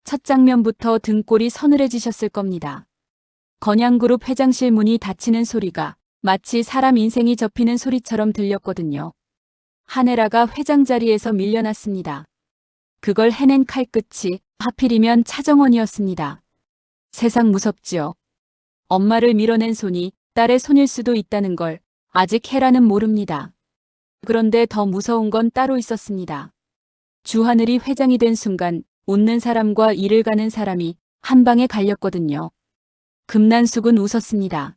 첫 장면부터 등골이 서늘해지셨을 겁니다. 건양그룹 회장실 문이 닫히는 소리가 마치 사람 인생이 접히는 소리처럼 들렸거든요. 한혜라가 회장 자리에서 밀려났습니다. 그걸 해낸 칼끝이 하필이면 차정원이었습니다. 세상 무섭지요. 엄마를 밀어낸 손이 딸의 손일 수도 있다는 걸 아직 헤라는 모릅니다. 그런데 더 무서운 건 따로 있었습니다. 주하늘이 회장이 된 순간 웃는 사람과 일을 가는 사람이 한 방에 갈렸거든요. 금난숙은 웃었습니다.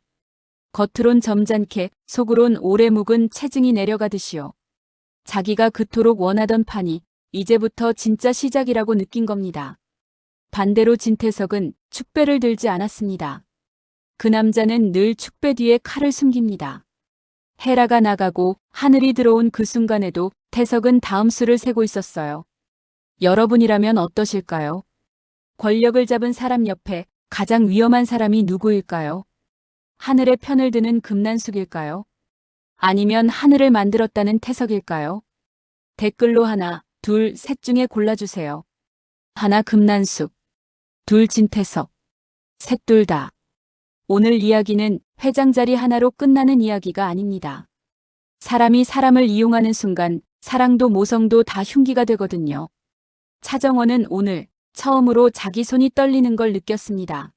겉으론 점잖게 속으론 오래 묵은 체증이 내려가듯이요. 자기가 그토록 원하던 판이 이제부터 진짜 시작이라고 느낀 겁니다. 반대로 진태석은 축배를 들지 않았습니다. 그 남자는 늘 축배 뒤에 칼을 숨깁니다. 헤라가 나가고 하늘이 들어온 그 순간에도 태석은 다음 수를 세고 있었어요. 여러분이라면 어떠실까요? 권력을 잡은 사람 옆에 가장 위험한 사람이 누구일까요? 하늘의 편을 드는 금난숙일까요? 아니면 하늘을 만들었다는 태석일까요? 댓글로 하나, 둘, 셋 중에 골라주세요. 하나 금난숙, 둘 진태석, 셋 둘 다. 오늘 이야기는 회장 자리 하나로 끝나는 이야기가 아닙니다. 사람이 사람을 이용하는 순간 사랑도 모성도 다 흉기가 되거든요. 차정원은 오늘 처음으로 자기 손이 떨리는 걸 느꼈습니다.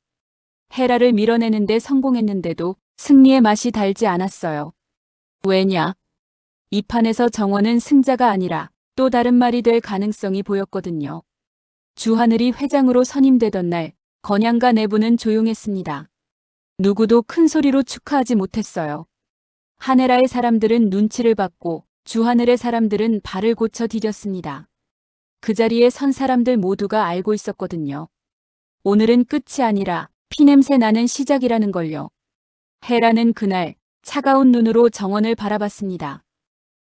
헤라를 밀어내는데 성공했는데도 승리의 맛이 달지 않았어요. 왜냐? 이 판에서 정원은 승자가 아니라 또 다른 말이 될 가능성이 보였거든요. 주하늘이 회장으로 선임되던 날 건양가 내부는 조용했습니다. 누구도 큰 소리로 축하하지 못했어요. 한혜라의 사람들은 눈치를 받고 주하늘의 사람들은 발을 고쳐 디뎠습니다. 그 자리에 선 사람들 모두가 알고 있었거든요. 오늘은 끝이 아니라 피냄새 나는 시작이라는 걸요. 헤라는 그날 차가운 눈으로 정원을 바라봤습니다.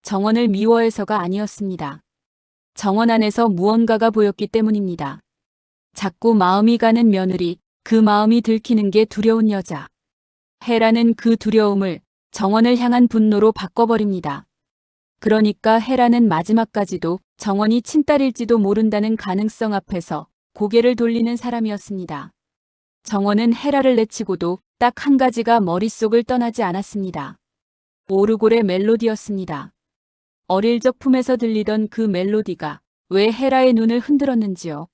정원을 미워해서가 아니었습니다. 정원 안에서 무언가가 보였기 때문입니다. 자꾸 마음이 가는 며느리, 그 마음이 들키는 게 두려운 여자. 헤라는 그 두려움을 정원을 향한 분노로 바꿔버립니다. 그러니까 헤라는 마지막까지도 정원이 친딸일지도 모른다는 가능성 앞에서 고개를 돌리는 사람이었습니다. 정원은 헤라를 내치고도 딱 한 가지가 머릿속을 떠나지 않았습니다. 오르골의 멜로디였습니다. 어릴 적 품에서 들리던 그 멜로디가 왜 헤라의 눈을 흔들었는지요.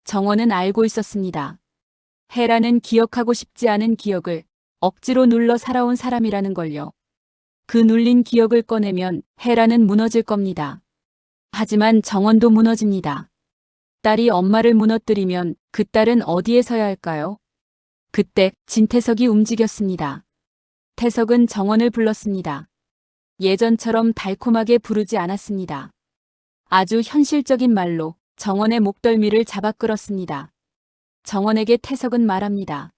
정원은 알고 있었습니다. 헤라는 기억하고 싶지 않은 기억을 억지로 눌러 살아온 사람이라는 걸요. 그 눌린 기억을 꺼내면 헤라는 무너질 겁니다. 하지만 정원도 무너집니다. 딸이 엄마를 무너뜨리면 그 딸은 어디에 서야 할까요? 그때 진태석이 움직였습니다. 태석은 정원을 불렀습니다. 예전처럼 달콤하게 부르지 않았습니다. 아주 현실적인 말로 정원의 목덜미를 잡아 끌었습니다. 정원에게 태석은 말합니다.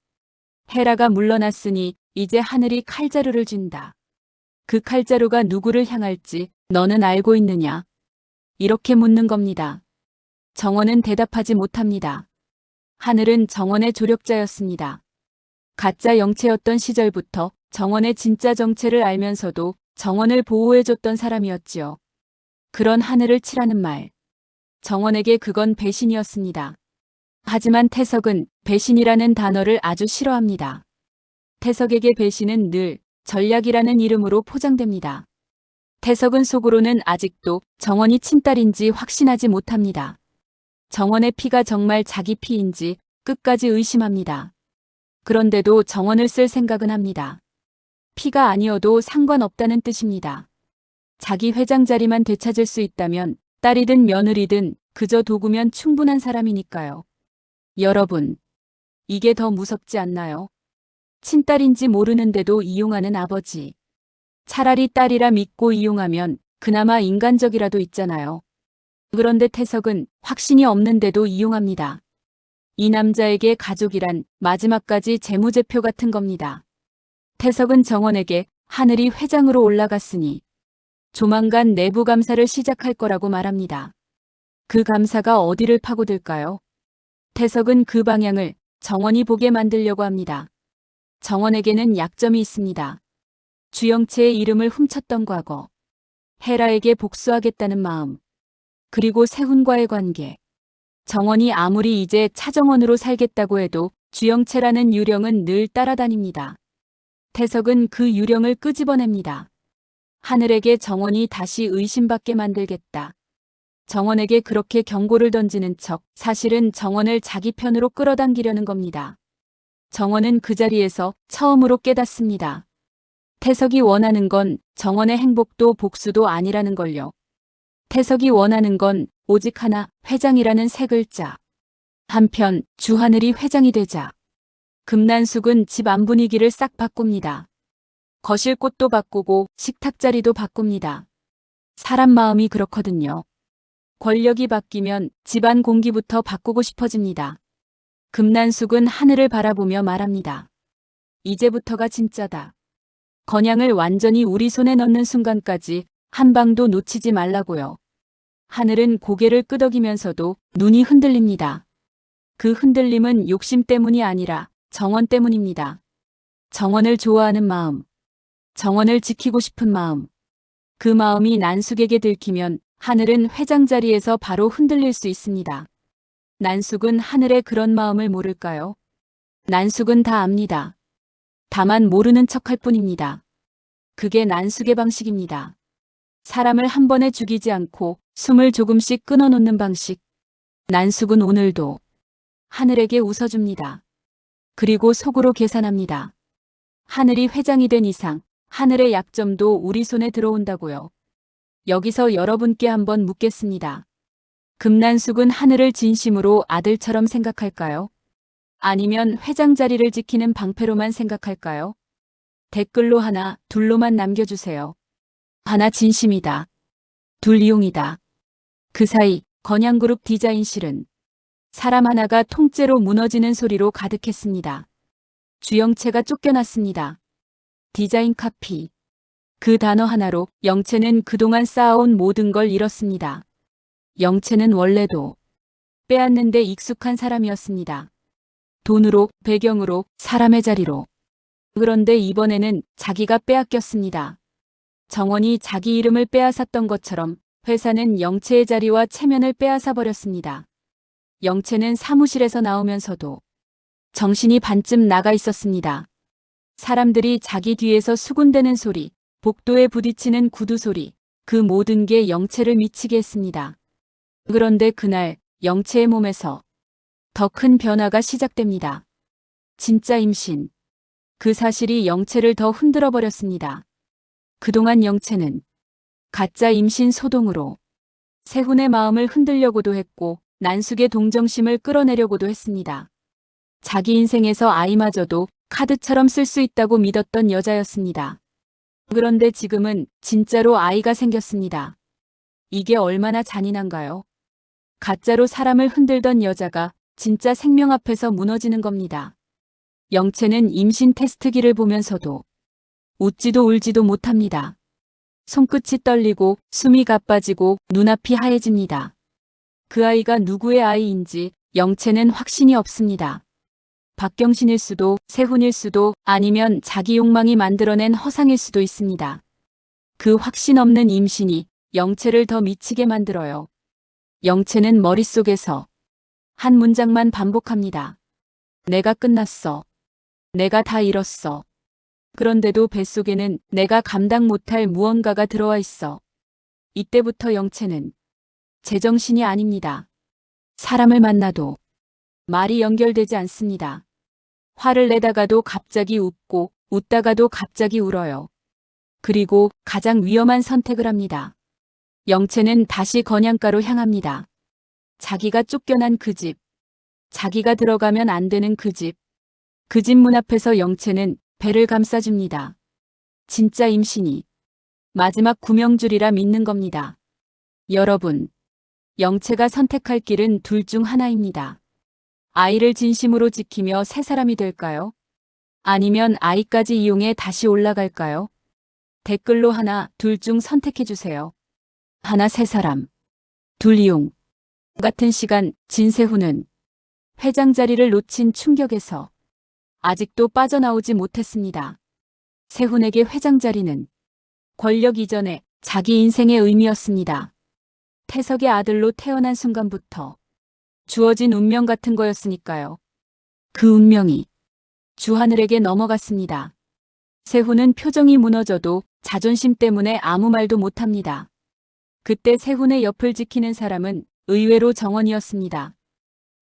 헤라가 물러났으니 이제 하늘이 칼자루를 준다. 그 칼자루가 누구를 향할지 너는 알고 있느냐? 이렇게 묻는 겁니다. 정원은 대답하지 못합니다. 하늘은 정원의 조력자였습니다. 가짜 영체였던 시절부터 정원의 진짜 정체를 알면서도 정원을 보호해줬던 사람이었지요. 그런 하늘을 치라는 말. 정원에게 그건 배신이었습니다. 하지만 태석은 배신이라는 단어를 아주 싫어합니다. 태석에게 배신은 늘 전략이라는 이름으로 포장됩니다. 태석은 속으로는 아직도 정원이 친딸인지 확신하지 못합니다. 정원의 피가 정말 자기 피인지 끝까지 의심합니다. 그런데도 정원을 쓸 생각은 합니다. 피가 아니어도 상관없다는 뜻입니다. 자기 회장 자리만 되찾을 수 있다면 딸이든 며느리든 그저 도구면 충분한 사람이니까요. 여러분, 이게 더 무섭지 않나요? 친딸인지 모르는데도 이용하는 아버지. 차라리 딸이라 믿고 이용하면 그나마 인간적이라도 있잖아요. 그런데 태석은 확신이 없는데도 이용합니다. 이 남자에게 가족이란 마지막까지 재무제표 같은 겁니다. 태석은 정원에게 하늘이 회장으로 올라갔으니 조만간 내부 감사를 시작할 거라고 말합니다. 그 감사가 어디를 파고들까요? 태석은 그 방향을 정원이 보게 만들려고 합니다. 정원에게는 약점이 있습니다. 주영채의 이름을 훔쳤던 과거, 헤라에게 복수하겠다는 마음, 그리고 세훈과의 관계. 정원이 아무리 이제 차정원으로 살겠다고 해도 주영채라는 유령은 늘 따라다닙니다. 태석은 그 유령을 끄집어냅니다. 하늘에게 정원이 다시 의심받게 만들겠다. 정원에게 그렇게 경고를 던지는 척 사실은 정원을 자기 편으로 끌어당기려는 겁니다. 정원은 그 자리에서 처음으로 깨닫습니다. 태석이 원하는 건 정원의 행복도 복수도 아니라는 걸요. 태석이 원하는 건 오직 하나, 회장이라는 세 글자. 한편 주하늘이 회장이 되자 금난숙은 집 안 분위기를 싹 바꿉니다. 거실 꽃도 바꾸고 식탁 자리도 바꿉니다. 사람 마음이 그렇거든요. 권력이 바뀌면 집안 공기부터 바꾸고 싶어집니다. 금난숙은 하늘을 바라보며 말합니다. 이제부터가 진짜다. 건양을 완전히 우리 손에 넣는 순간까지 한 방도 놓치지 말라고요. 하늘은 고개를 끄덕이면서도 눈이 흔들립니다. 그 흔들림은 욕심 때문이 아니라 정원 때문입니다. 정원을 좋아하는 마음, 정원을 지키고 싶은 마음. 그 마음이 난숙에게 들키면 하늘은 회장 자리에서 바로 흔들릴 수 있습니다. 난숙은 하늘의 그런 마음을 모를까요? 난숙은 다 압니다. 다만 모르는 척할 뿐입니다. 그게 난숙의 방식입니다. 사람을 한 번에 죽이지 않고 숨을 조금씩 끊어놓는 방식. 난숙은 오늘도 하늘에게 웃어줍니다. 그리고 속으로 계산합니다. 하늘이 회장이 된 이상 하늘의 약점도 우리 손에 들어온다고요. 여기서 여러분께 한번 묻겠습니다. 금난숙은 하늘을 진심으로 아들처럼 생각할까요? 아니면 회장 자리를 지키는 방패로만 생각할까요? 댓글로 하나, 둘로만 남겨주세요. 하나 진심이다. 둘 이용이다. 그 사이 건양그룹 디자인실은 사람 하나가 통째로 무너지는 소리로 가득했습니다. 주영채가 쫓겨났습니다. 디자인 카피. 그 단어 하나로 영채는 그동안 쌓아온 모든 걸 잃었습니다. 영채는 원래도 빼앗는데 익숙한 사람이었습니다. 돈으로, 배경으로, 사람의 자리로. 그런데 이번에는 자기가 빼앗겼습니다. 정원이 자기 이름을 빼앗았던 것처럼 회사는 영채의 자리와 체면을 빼앗아 버렸습니다. 영채는 사무실에서 나오면서도 정신이 반쯤 나가 있었습니다. 사람들이 자기 뒤에서 수군대는 소리, 복도에 부딪히는 구두 소리, 그 모든 게 영채를 미치게 했습니다. 그런데 그날 영채의 몸에서 더 큰 변화가 시작됩니다. 진짜 임신. 그 사실이 영채를 더 흔들어 버렸습니다. 그동안 영채는 가짜 임신 소동으로 세훈의 마음을 흔들려고도 했고 난숙의 동정심을 끌어내려고도 했습니다. 자기 인생에서 아이마저도 카드처럼 쓸 수 있다고 믿었던 여자였습니다. 그런데 지금은 진짜로 아이가 생겼습니다. 이게 얼마나 잔인한가요? 가짜로 사람을 흔들던 여자가 진짜 생명 앞에서 무너지는 겁니다. 영채는 임신 테스트기를 보면서도 웃지도 울지도 못합니다. 손끝이 떨리고 숨이 가빠지고 눈앞이 하얘집니다. 그 아이가 누구의 아이인지 영채는 확신이 없습니다. 박경신일 수도, 세훈일 수도, 아니면 자기 욕망이 만들어낸 허상일 수도 있습니다. 그 확신 없는 임신이 영채를 더 미치게 만들어요. 영채는 머릿속에서 한 문장만 반복합니다. 내가 끝났어. 내가 다 잃었어. 그런데도 뱃속에는 내가 감당 못할 무언가가 들어와 있어. 이때부터 영채는 제정신이 아닙니다. 사람을 만나도 말이 연결되지 않습니다. 화를 내다가도 갑자기 웃고 웃다가도 갑자기 울어요. 그리고 가장 위험한 선택을 합니다. 영채는 다시 건양가로 향합니다. 자기가 쫓겨난 그 집, 자기가 들어가면 안 되는 그 집. 그 집 문 앞에서 영채는 배를 감싸줍니다. 진짜 임신이 마지막 구명줄이라 믿는 겁니다. 여러분, 영채가 선택할 길은 둘 중 하나입니다. 아이를 진심으로 지키며 새 사람이 될까요? 아니면 아이까지 이용해 다시 올라갈까요? 댓글로 하나, 둘 중 선택해주세요. 하나 새 사람, 둘 이용. 같은 시간 진세훈은 회장 자리를 놓친 충격에서 아직도 빠져나오지 못했습니다. 세훈에게 회장 자리는 권력 이전에 자기 인생의 의미였습니다. 태석의 아들로 태어난 순간부터 주어진 운명 같은 거였으니까요. 그 운명이 주하늘에게 넘어갔습니다. 세훈은 표정이 무너져도 자존심 때문에 아무 말도 못합니다. 그때 세훈의 옆을 지키는 사람은 의외로 정원이었습니다.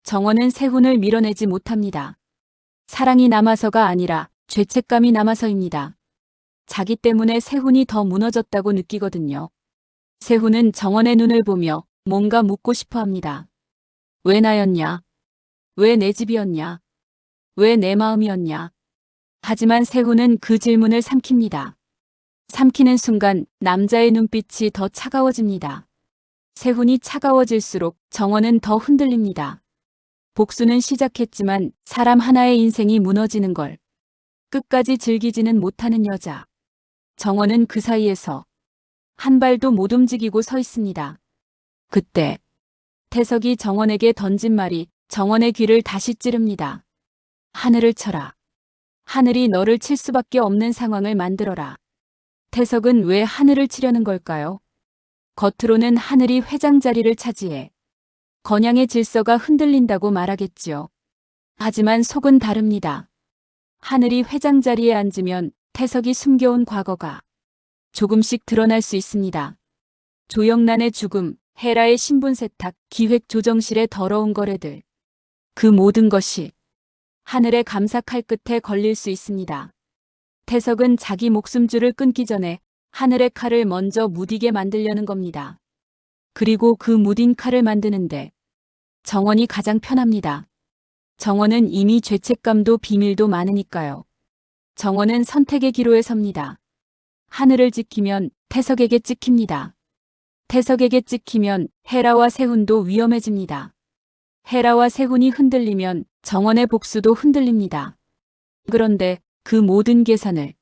정원은 세훈을 밀어내지 못합니다. 사랑이 남아서가 아니라 죄책감이 남아서입니다. 자기 때문에 세훈이 더 무너졌다고 느끼거든요. 세훈은 정원의 눈을 보며 뭔가 묻고 싶어 합니다. 왜 나였냐? 왜 내 집이었냐? 왜 내 마음이었냐? 하지만 세훈은 그 질문을 삼킵니다. 삼키는 순간 남자의 눈빛이 더 차가워집니다. 세훈이 차가워질수록 정원은 더 흔들립니다. 복수는 시작했지만 사람 하나의 인생이 무너지는 걸 끝까지 즐기지는 못하는 여자. 정원은 그 사이에서 한 발도 못 움직이고 서 있습니다. 그때 태석이 정원에게 던진 말이 정원의 귀를 다시 찌릅니다. 하늘을 쳐라. 하늘이 너를 칠 수밖에 없는 상황을 만들어라. 태석은 왜 하늘을 치려는 걸까요? 겉으로는 하늘이 회장 자리를 차지해 건양의 질서가 흔들린다고 말하겠지요. 하지만 속은 다릅니다. 하늘이 회장 자리에 앉으면 태석이 숨겨온 과거가 조금씩 드러날 수 있습니다. 조영란의 죽음, 헤라의 신분 세탁, 기획 조정실의 더러운 거래들. 그 모든 것이 하늘의 감사칼 끝에 걸릴 수 있습니다. 태석은 자기 목숨줄을 끊기 전에 하늘의 칼을 먼저 무디게 만들려는 겁니다. 그리고 그 무딘 칼을 만드는데 정원이 가장 편합니다. 정원은 이미 죄책감도 비밀도 많으니까요. 정원은 선택의 기로에 섭니다. 하늘을 지키면 태석에게 찍힙니다. 태석에게 찍히면 헤라와 세훈도 위험해집니다. 헤라와 세훈이 흔들리면 정원의 복수도 흔들립니다. 그런데 그 모든 계산을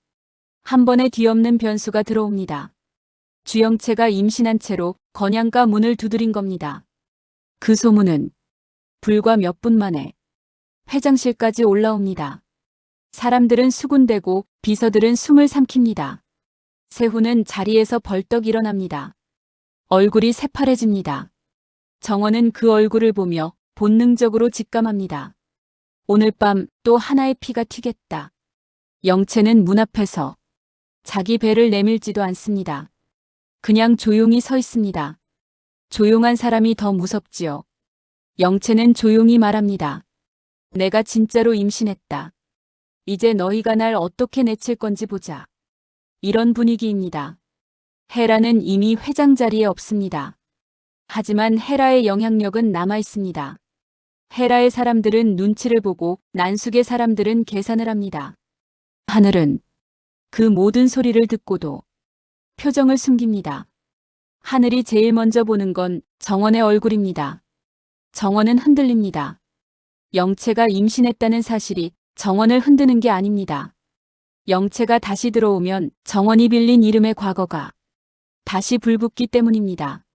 한 번에 뒤엎는 변수가 들어옵니다. 주영채가 임신한 채로 건양가 문을 두드린 겁니다. 그 소문은 불과 몇 분 만에 회장실까지 올라옵니다. 사람들은 수군대고 비서들은 숨을 삼킵니다. 세훈은 자리에서 벌떡 일어납니다. 얼굴이 새파래집니다. 정원은 그 얼굴을 보며 본능적으로 직감합니다. 오늘 밤 또 하나의 피가 튀겠다. 영채는 문 앞에서 자기 배를 내밀지도 않습니다. 그냥 조용히 서 있습니다. 조용한 사람이 더 무섭지요. 영채는 조용히 말합니다. 내가 진짜로 임신했다. 이제 너희가 날 어떻게 내칠 건지 보자. 이런 분위기입니다. 헤라는 이미 회장 자리에 없습니다. 하지만 헤라의 영향력은 남아 있습니다. 헤라의 사람들은 눈치를 보고 난숙의 사람들은 계산을 합니다. 하늘은 그 모든 소리를 듣고도 표정을 숨깁니다. 하늘이 제일 먼저 보는 건 정원의 얼굴입니다. 정원은 흔들립니다. 영채가 임신했다는 사실이 정원을 흔드는 게 아닙니다. 영채가 다시 들어오면 정원이 빌린 이름의 과거가 다시 불붙기 때문입니다.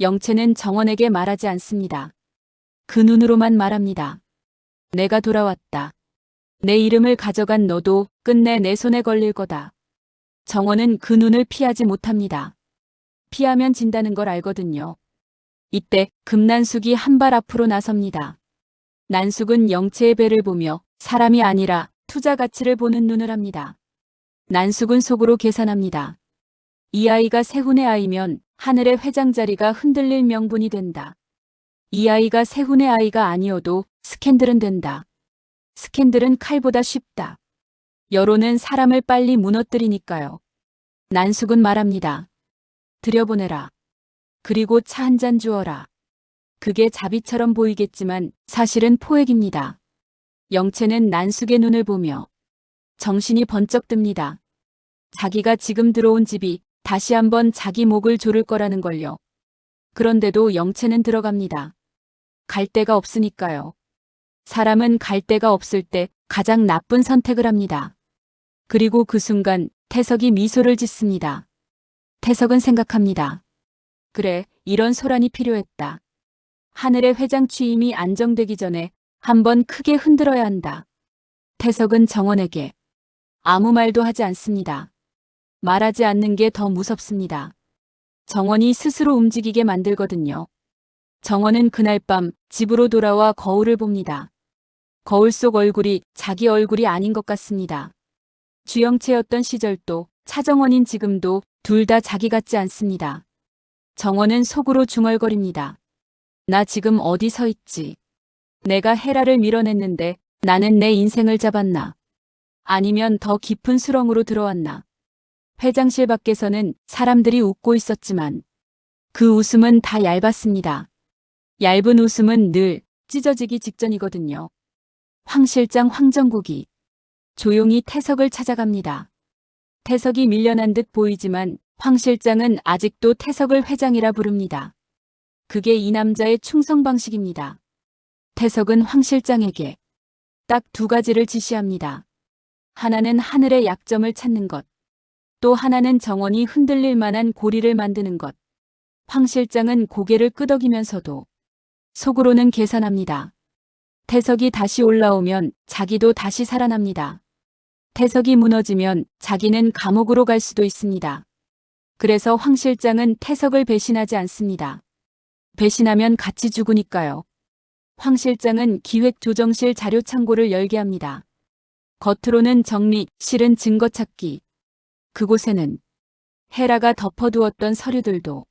영채는 정원에게 말하지 않습니다. 그 눈으로만 말합니다. 내가 돌아왔다. 내 이름을 가져간 너도 끝내 내 손에 걸릴 거다. 정원은 그 눈을 피하지 못합니다. 피하면 진다는 걸 알거든요. 이때 금난숙이 한 발 앞으로 나섭니다. 난숙은 영채의 배를 보며 사람이 아니라 투자 가치를 보는 눈을 합니다. 난숙은 속으로 계산합니다. 이 아이가 세훈의 아이면 하늘의 회장 자리가 흔들릴 명분이 된다. 이 아이가 세훈의 아이가 아니어도 스캔들은 된다. 스캔들은 칼보다 쉽다. 여론은 사람을 빨리 무너뜨리니까요. 난숙은 말합니다. 들여보내라. 그리고 차 한 잔 주어라. 그게 자비처럼 보이겠지만 사실은 포획입니다. 영채는 난숙의 눈을 보며 정신이 번쩍 듭니다. 자기가 지금 들어온 집이 다시 한번 자기 목을 조를 거라는 걸요. 그런데도 영채는 들어갑니다. 갈 데가 없으니까요. 사람은 갈 데가 없을 때 가장 나쁜 선택을 합니다. 그리고 그 순간 태석이 미소를 짓습니다. 태석은 생각합니다. 그래, 이런 소란이 필요했다. 하늘의 회장 취임이 안정되기 전에 한번 크게 흔들어야 한다. 태석은 정원에게 아무 말도 하지 않습니다. 말하지 않는 게 더 무섭습니다. 정원이 스스로 움직이게 만들거든요. 정원은 그날 밤 집으로 돌아와 거울을 봅니다. 거울 속 얼굴이 자기 얼굴이 아닌 것 같습니다. 주영채였던 시절도 차정원인 지금도 둘 다 자기 같지 않습니다. 정원은 속으로 중얼거립니다. 나 지금 어디 서 있지? 내가 헤라를 밀어냈는데 나는 내 인생을 잡았나? 아니면 더 깊은 수렁으로 들어왔나? 회장실 밖에서는 사람들이 웃고 있었지만 그 웃음은 다 얇았습니다. 얇은 웃음은 늘 찢어지기 직전이거든요. 황 실장 황정국이 조용히 태석을 찾아갑니다. 태석이 밀려난 듯 보이지만 황 실장은 아직도 태석을 회장이라 부릅니다. 그게 이 남자의 충성 방식입니다. 태석은 황 실장에게 딱 두 가지를 지시합니다. 하나는 하늘의 약점을 찾는 것. 또 하나는 정원이 흔들릴 만한 고리를 만드는 것. 황 실장은 고개를 끄덕이면서도 속으로는 계산합니다. 태석이 다시 올라오면 자기도 다시 살아납니다. 태석이 무너지면 자기는 감옥으로 갈 수도 있습니다. 그래서 황 실장은 태석을 배신하지 않습니다. 배신하면 같이 죽으니까요. 황 실장은 기획조정실 자료 창고를 열게 합니다. 겉으로는 정리, 실은 증거 찾기. 그곳에는 헤라가 덮어두었던 서류들도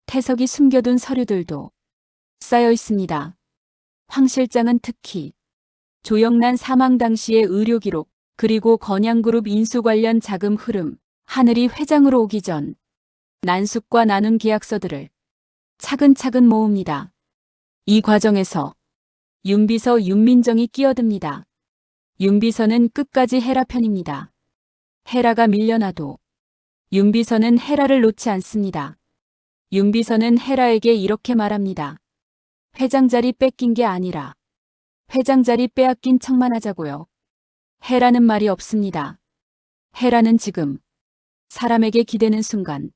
태석이 숨겨둔 서류들도 쌓여 있습니다. 황 실장은 특히 조영란 사망 당시의 의료 기록, 그리고 건양그룹 인수 관련 자금 흐름, 하늘이 회장으로 오기 전 난숙과 나눈 계약서들을 차근차근 모읍니다. 이 과정에서 윤비서 윤민정이 끼어듭니다. 윤비서는 끝까지 헤라 편입니다. 헤라가 밀려나도 윤비서는 헤라를 놓지 않습니다. 윤비서는 헤라에게 이렇게 말합니다. 회장 자리 뺏긴 게 아니라 회장 자리 빼앗긴 척만 하자고요. 헤라는 말이 없습니다. 헤라는 지금 사람에게 기대는 순간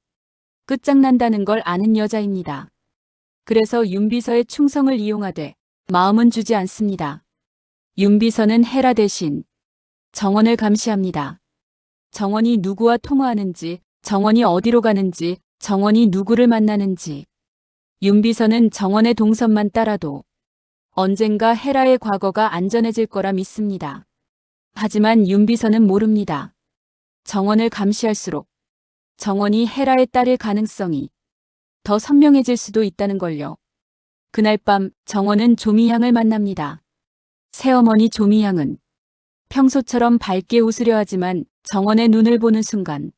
끝장난다는 걸 아는 여자입니다. 그래서 윤비서의 충성을 이용하되 마음은 주지 않습니다. 윤비서는 헤라 대신 정원을 감시합니다. 정원이 누구와 통화하는지, 정원이 어디로 가는지, 정원이 누구를 만나는지. 윤비서는 정원의 동선만 따라도 언젠가 헤라의 과거가 안전해질 거라 믿습니다. 하지만 윤비서는 모릅니다. 정원을 감시할수록 정원이 헤라의 딸일 가능성이 더 선명해질 수도 있다는 걸요. 그날 밤 정원은 조미향을 만납니다. 새어머니 조미향은 평소처럼 밝게 웃으려 하지만 정원의 눈을 보는 순간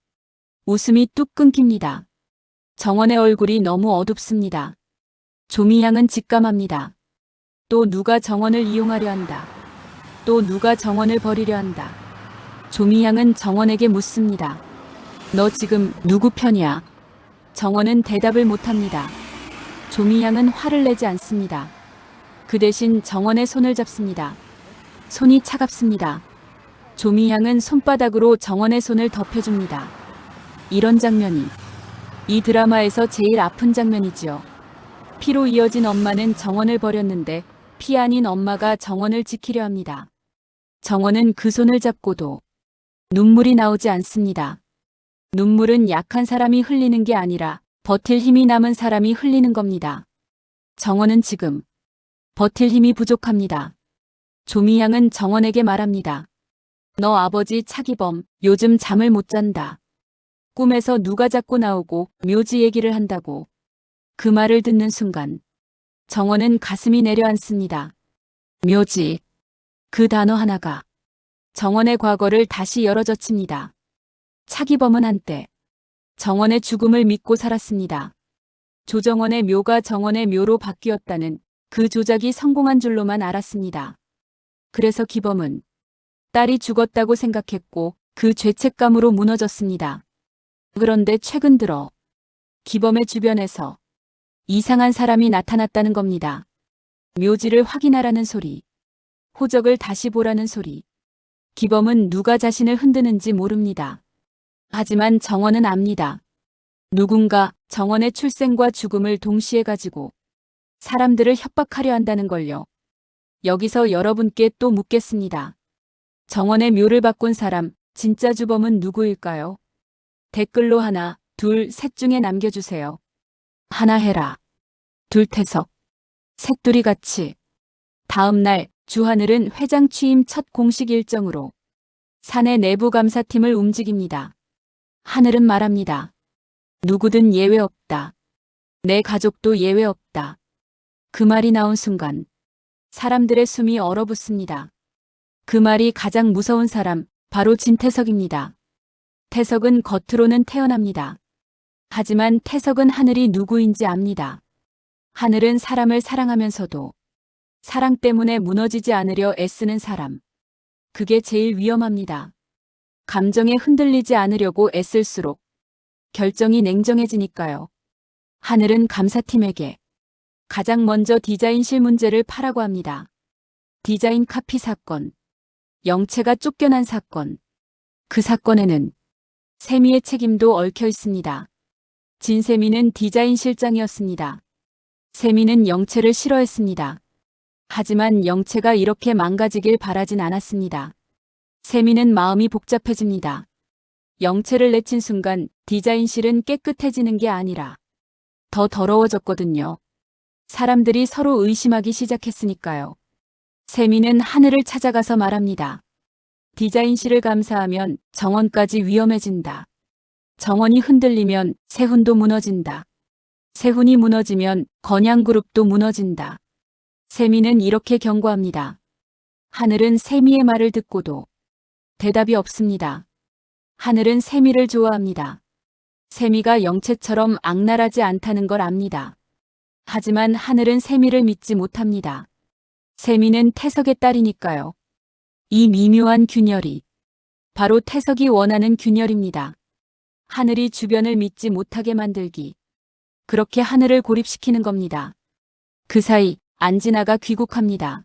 웃음이 뚝 끊깁니다. 정원의 얼굴이 너무 어둡습니다. 조미향은 직감합니다. 또 누가 정원을 이용하려 한다. 또 누가 정원을 버리려 한다. 조미향은 정원에게 묻습니다. 너 지금 누구 편이야? 정원은 대답을 못합니다. 조미향은 화를 내지 않습니다. 그 대신 정원의 손을 잡습니다. 손이 차갑습니다. 조미향은 손바닥으로 정원의 손을 덮여줍니다. 이런 장면이 이 드라마에서 제일 아픈 장면이지요. 피로 이어진 엄마는 정원을 버렸는데 피 아닌 엄마가 정원을 지키려 합니다. 정원은 그 손을 잡고도 눈물이 나오지 않습니다. 눈물은 약한 사람이 흘리는 게 아니라 버틸 힘이 남은 사람이 흘리는 겁니다. 정원은 지금 버틸 힘이 부족합니다. 조미향은 정원에게 말합니다. 너 아버지 차기범 요즘 잠을 못 잔다. 꿈에서 누가 자꾸 나오고 묘지 얘기를 한다고. 그 말을 듣는 순간 정원은 가슴이 내려앉습니다. 묘지. 그 단어 하나가 정원의 과거를 다시 열어젖힙니다. 차기범은 한때 정원의 죽음을 믿고 살았습니다. 조정원의 묘가 정원의 묘로 바뀌었다는 그 조작이 성공한 줄로만 알았습니다. 그래서 기범은 딸이 죽었다고 생각했고 그 죄책감으로 무너졌습니다. 그런데 최근 들어 기범의 주변에서 이상한 사람이 나타났다는 겁니다. 묘지를 확인하라는 소리, 호적을 다시 보라는 소리. 기범은 누가 자신을 흔드는지 모릅니다. 하지만 정원은 압니다. 누군가 정원의 출생과 죽음을 동시에 가지고 사람들을 협박하려 한다는 걸요. 여기서 여러분께 또 묻겠습니다. 정원의 묘를 바꾼 사람, 진짜 주범은 누구일까요? 댓글로 하나, 둘, 셋 중에 남겨주세요. 하나 헤라, 둘 태석. 색돌이같이. 다음 날 주하늘은 회장 취임 첫 공식 일정으로 사내 내부 감사팀을 움직입니다. 하늘은 말합니다. 누구든 예외 없다. 내 가족도 예외 없다. 그 말이 나온 순간 사람들의 숨이 얼어붙습니다. 그 말이 가장 무서운 사람, 바로 진태석입니다. 태석은 겉으로는 태연합니다. 하지만 태석은 하늘이 누구인지 압니다. 하늘은 사람을 사랑하면서도 사랑 때문에 무너지지 않으려 애쓰는 사람. 그게 제일 위험합니다. 감정에 흔들리지 않으려고 애쓸수록 결정이 냉정해지니까요. 하늘은 감사팀에게 가장 먼저 디자인실 문제를 파라고 합니다. 디자인 카피 사건, 영채가 쫓겨난 사건. 그 사건에는 세미의 책임도 얽혀 있습니다. 진세미는 디자인 실장이었습니다. 세미는 영채를 싫어했습니다. 하지만 영채가 이렇게 망가지길 바라진 않았습니다. 세미는 마음이 복잡해집니다. 영채를 내친 순간 디자인실은 깨끗해지는 게 아니라 더 더러워졌거든요. 사람들이 서로 의심하기 시작했으니까요. 세미는 하늘을 찾아가서 말합니다. 디자인실을 감사하면 정원까지 위험해진다. 정원이 흔들리면 세훈도 무너진다. 세훈이 무너지면 건양그룹도 무너진다. 세미는 이렇게 경고합니다. 하늘은 세미의 말을 듣고도 대답이 없습니다. 하늘은 세미를 좋아합니다. 세미가 영채처럼 악랄하지 않다는 걸 압니다. 하지만 하늘은 세미를 믿지 못합니다. 세미는 태석의 딸이니까요. 이 미묘한 균열이 바로 태석이 원하는 균열입니다. 하늘이 주변을 믿지 못하게 만들기. 그렇게 하늘을 고립시키는 겁니다. 그 사이 안진아가 귀국합니다.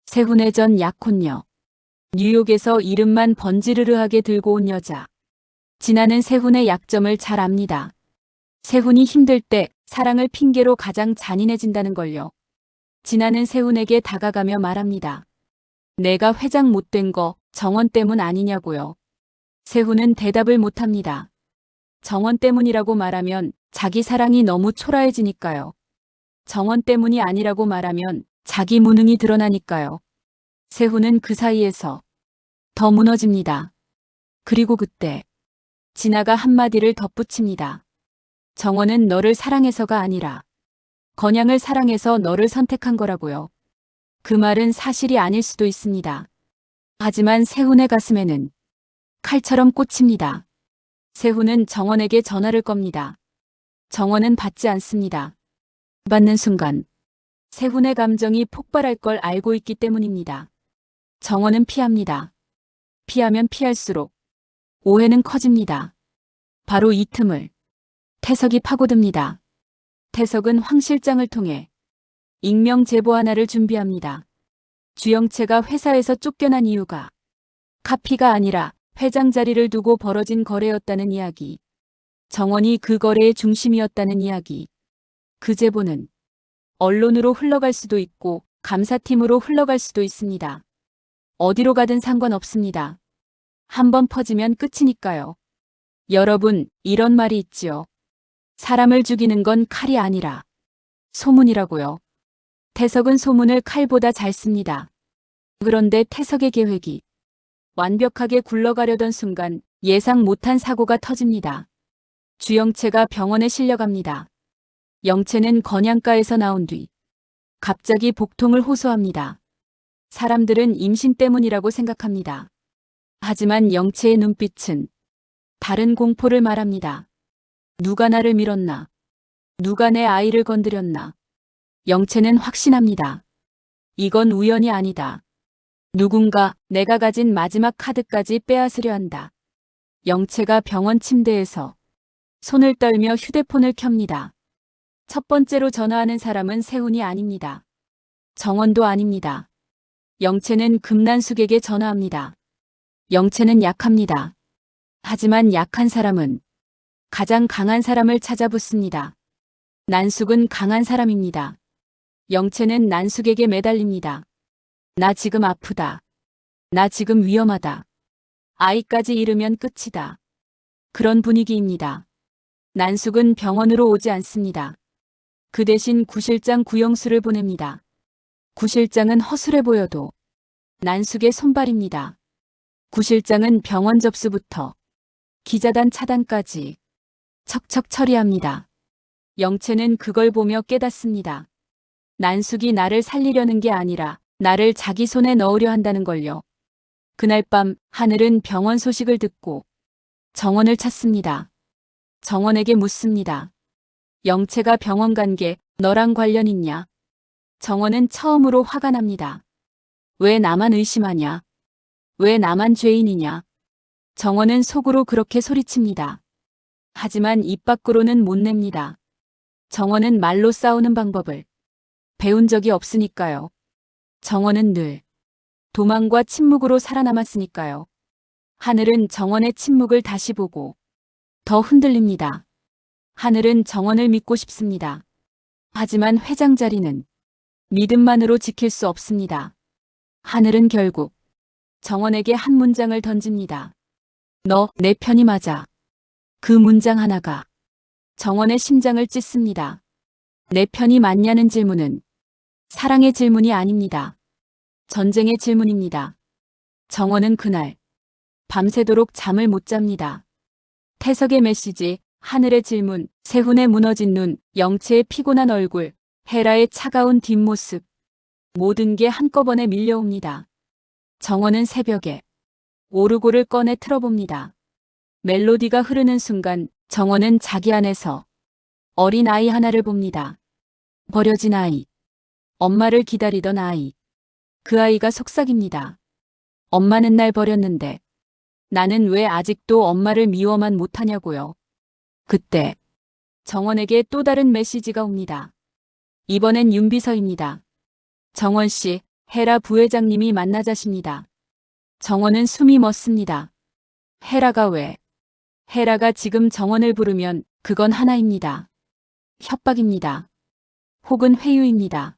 세훈의 전 약혼녀. 뉴욕에서 이름만 번지르르하게 들고 온 여자. 진아는 세훈의 약점을 잘 압니다. 세훈이 힘들 때 사랑을 핑계로 가장 잔인해진다는 걸요. 진아는 세훈에게 다가가며 말합니다. 내가 회장 못된 거 정원 때문 아니냐고요. 세훈은 대답을 못합니다. 정원 때문이라고 말하면 자기 사랑이 너무 초라해지니까요. 정원 때문이 아니라고 말하면 자기 무능이 드러나니까요. 세훈은 그 사이에서 더 무너집니다. 그리고 그때 진아가 한마디를 덧붙입니다. 정원은 너를 사랑해서가 아니라 건양을 사랑해서 너를 선택한 거라고요. 그 말은 사실이 아닐 수도 있습니다. 하지만 세훈의 가슴에는 칼처럼 꽂힙니다. 세훈은 정원에게 전화를 겁니다. 정원은 받지 않습니다. 받는 순간 세훈의 감정이 폭발할 걸 알고 있기 때문입니다. 정원은 피합니다. 피하면 피할수록 오해는 커집니다. 바로 이 틈을 태석이 파고듭니다. 태석은 황 실장을 통해 익명 제보 하나를 준비합니다. 주영채가 회사에서 쫓겨난 이유가 카피가 아니라 회장 자리를 두고 벌어진 거래였다는 이야기. 정원이 그 거래의 중심이었다는 이야기. 그 제보는 언론으로 흘러갈 수도 있고 감사팀으로 흘러갈 수도 있습니다. 어디로 가든 상관없습니다. 한번 퍼지면 끝이니까요. 여러분, 이런 말이 있지요. 사람을 죽이는 건 칼이 아니라 소문이라고요. 태석은 소문을 칼보다 잘 씁니다. 그런데 태석의 계획이 완벽하게 굴러가려던 순간 예상 못한 사고가 터집니다. 주영채가 병원에 실려갑니다. 영채는 건양가에서 나온 뒤 갑자기 복통을 호소합니다. 사람들은 임신 때문이라고 생각합니다. 하지만 영채의 눈빛은 다른 공포를 말합니다. 누가 나를 밀었나? 누가 내 아이를 건드렸나? 영채는 확신합니다. 이건 우연이 아니다. 누군가 내가 가진 마지막 카드까지 빼앗으려 한다. 영채가 병원 침대에서 손을 떨며 휴대폰을 켭니다. 첫 번째로 전화하는 사람은 세훈이 아닙니다. 정원도 아닙니다. 영채는 금난숙에게 전화합니다. 영채는 약합니다. 하지만 약한 사람은 가장 강한 사람을 찾아붙습니다. 난숙은 강한 사람입니다. 영채는 난숙에게 매달립니다. 나 지금 아프다. 나 지금 위험하다. 아이까지 잃으면 끝이다. 그런 분위기입니다. 난숙은 병원으로 오지 않습니다. 그 대신 구실장 구영수를 보냅니다. 구실장은 허술해 보여도 난숙의 손발입니다. 구실장은 병원 접수부터 기자단 차단까지 척척 처리합니다. 영채는 그걸 보며 깨닫습니다. 난숙이 나를 살리려는 게 아니라 나를 자기 손에 넣으려 한다는 걸요. 그날 밤 하늘은 병원 소식을 듣고 정원을 찾습니다. 정원에게 묻습니다. 영채가 병원 간 게 너랑 관련 있냐? 정원은 처음으로 화가 납니다. 왜 나만 의심하냐? 왜 나만 죄인이냐? 정원은 속으로 그렇게 소리칩니다. 하지만 입 밖으로는 못 냅니다. 정원은 말로 싸우는 방법을 배운 적이 없으니까요. 정원은 늘 도망과 침묵으로 살아남았으니까요. 하늘은 정원의 침묵을 다시 보고 더 흔들립니다. 하늘은 정원을 믿고 싶습니다. 하지만 회장 자리는 믿음만으로 지킬 수 없습니다. 하늘은 결국 정원에게 한 문장을 던집니다. 너 내 편이 맞아. 그 문장 하나가 정원의 심장을 찢습니다. 내 편이 맞냐는 질문은 사랑의 질문이 아닙니다. 전쟁의 질문입니다. 정원은 그날 밤새도록 잠을 못 잡니다. 태석의 메시지, 하늘의 질문, 세훈의 무너진 눈, 영채의 피곤한 얼굴, 헤라의 차가운 뒷모습. 모든 게 한꺼번에 밀려옵니다. 정원은 새벽에 오르골을 꺼내 틀어봅니다. 멜로디가 흐르는 순간 정원은 자기 안에서 어린 아이 하나를 봅니다. 버려진 아이. 엄마를 기다리던 아이. 그 아이가 속삭입니다. 엄마는 날 버렸는데 나는 왜 아직도 엄마를 미워만 못하냐고요. 그때 정원에게 또 다른 메시지가 옵니다. 이번엔 윤비서입니다. 정원 씨, 헤라 부회장님이 만나자십니다. 정원은 숨이 멎습니다. 헤라가 왜? 헤라가 지금 정원을 부르면 그건 하나입니다. 협박입니다. 혹은 회유입니다.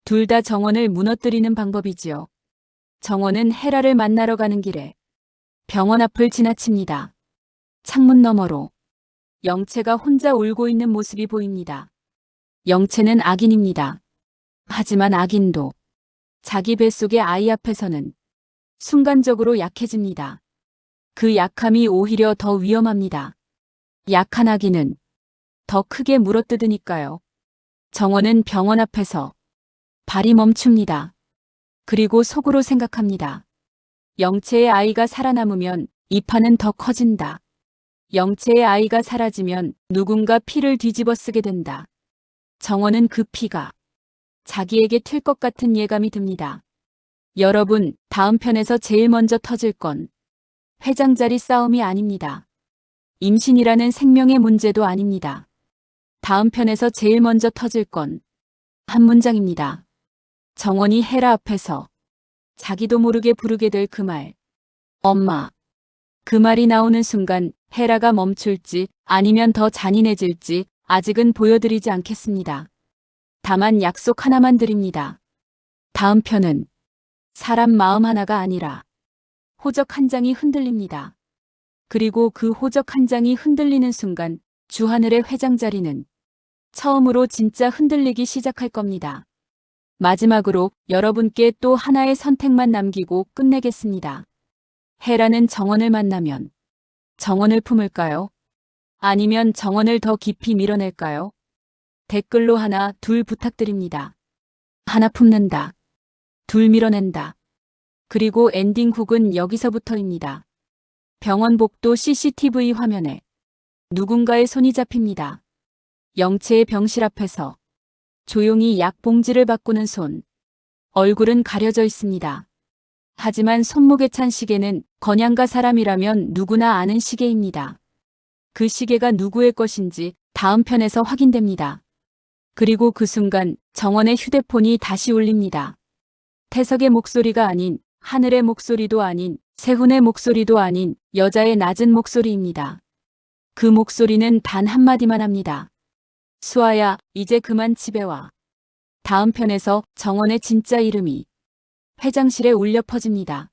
둘 다 정원을 무너뜨리는 방법이지요. 정원은 헤라를 만나러 가는 길에 병원 앞을 지나칩니다. 창문 너머로 영채가 혼자 울고 있는 모습이 보입니다. 영채는 악인입니다. 하지만 악인도 자기 뱃속의 아이 앞에서는 순간적으로 약해집니다. 그 약함이 오히려 더 위험합니다. 약한 악인은 더 크게 물어뜯으니까요. 정원은 병원 앞에서 발이 멈춥니다. 그리고 속으로 생각합니다. 영채의 아이가 살아남으면 이 판은 더 커진다. 영채의 아이가 사라지면 누군가 피를 뒤집어 쓰게 된다. 정원은 그 피가 자기에게 튈 것 같은 예감이 듭니다. 여러분, 다음 편에서 제일 먼저 터질 건 회장 자리 싸움이 아닙니다. 임신이라는 생명의 문제도 아닙니다. 다음 편에서 제일 먼저 터질 건 한 문장입니다. 정원이 헤라 앞에서 자기도 모르게 부르게 될 그 말. 엄마. 그 말이 나오는 순간 헤라가 멈출지 아니면 더 잔인해질지 아직은 보여드리지 않겠습니다. 다만 약속 하나만 드립니다. 다음 편은 사람 마음 하나가 아니라 호적 한 장이 흔들립니다. 그리고 그 호적 한 장이 흔들리는 순간 주하늘의 회장 자리는 처음으로 진짜 흔들리기 시작할 겁니다. 마지막으로 여러분께 또 하나의 선택만 남기고 끝내겠습니다. 헤라는 정원을 만나면 정원을 품을까요? 아니면 정원을 더 깊이 밀어낼까요? 댓글로 하나, 둘 부탁드립니다. 하나 품는다. 둘 밀어낸다. 그리고 엔딩 훅은 여기서부터입니다. 병원 복도 CCTV 화면에 누군가의 손이 잡힙니다. 영채의 병실 앞에서 조용히 약 봉지를 바꾸는 손. 얼굴은 가려져 있습니다. 하지만 손목에 찬 시계는 건양가 사람이라면 누구나 아는 시계입니다. 그 시계가 누구의 것인지 다음 편에서 확인됩니다. 그리고 그 순간 정원의 휴대폰이 다시 울립니다. 태석의 목소리가 아닌, 하늘의 목소리도 아닌, 세훈의 목소리도 아닌 여자의 낮은 목소리입니다. 그 목소리는 단 한마디만 합니다. 수아야, 이제 그만 집에 와. 다음 편에서 정원의 진짜 이름이 회장실에 울려 퍼집니다.